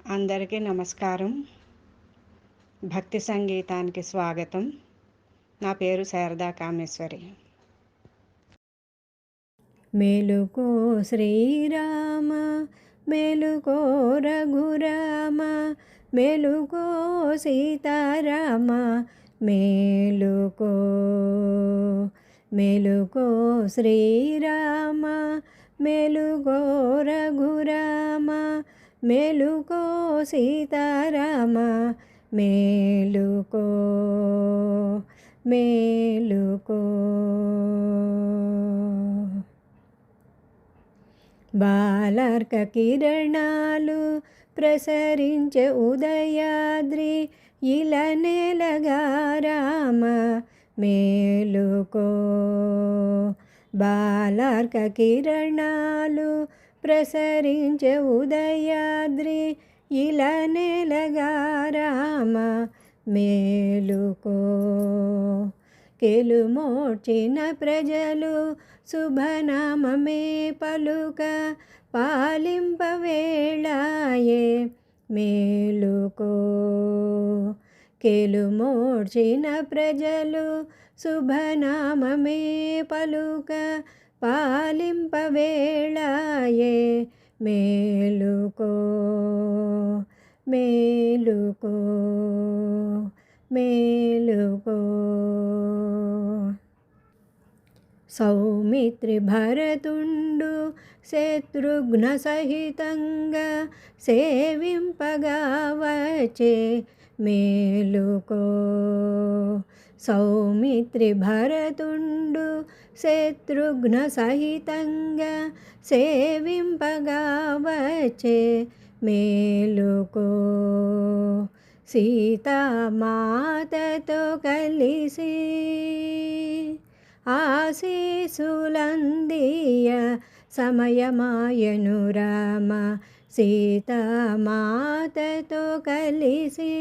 అందరికీ నమస్కారం. భక్తి సంగీతానికి స్వాగతం. నా పేరు శారదా కామేశ్వరి. మేలుకో శ్రీరామ మేలుకో రఘురామ మేలుకో సీతారామ మేలుకో మేలుకో శ్రీరామ మేలుకో రఘురామ మేలుకో సీతారామ మేలుకో మేలుకో. బాలార్క కిరణాలు ప్రసరించే ఉదయాద్రి ఇలనేలగా రామ మేలుకో. బాలార్క కిరణాలు ప్రసరించే ఉదయాద్రి ఇలనేలగా రామ మేలుకో. కెలుమోడ్చిన ప్రజలు శుభనామమే పలుక పాలింపవేళాయే మేలుకో. కెలుమోడ్చిన ప్రజలు శుభనామమే పలుక పాలింపవేళాయే మేలుకో మేలుకో మేలుకో. సౌమిత్రి భరతుండు శత్రుఘ్న సహితంగా సేవింపగా వచ్చే మేలుకో. సౌమిత్రి భరతుండు శత్రుఘ్న సహితంగా సేవింపగా వచ్చే మేలుకో. సీతామాతతో కలిసి ఆశీసులందియ సమయమాయను రామ. సీతామాతతో కలిసి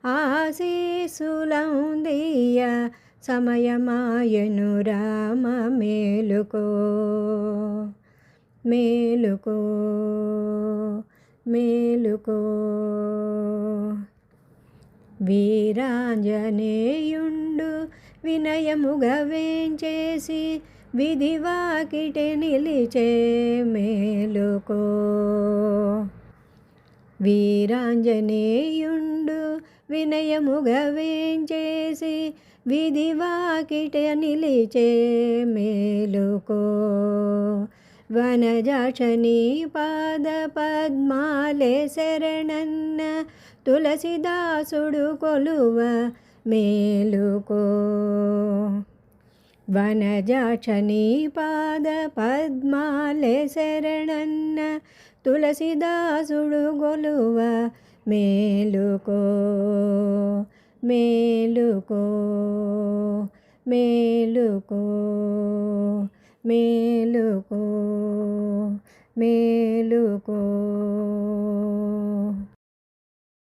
ఆశీసులందియ సమయమాయను రామ మేలుకో మేలుకో మేలుకో. వీరాంజనేయుండు వినయముగా వేంచేసి విధివాకిటి నిలిచే మేలుకో. వీరాంజనేయుండు వినయముగా వేంచేసి విధివాకిటి నిలిచే మేలుకో. వనజాక్షని పాద పద్మాలే శరణన్న తులసిదాసుడు కొలువ మేలుకో. వనజాక్షని పాద పద్మాలే శరణన్న తులసిదాసుడు కొలువ మేలుకో మేలుకో మేలుకో మేలుకో మేలుకో.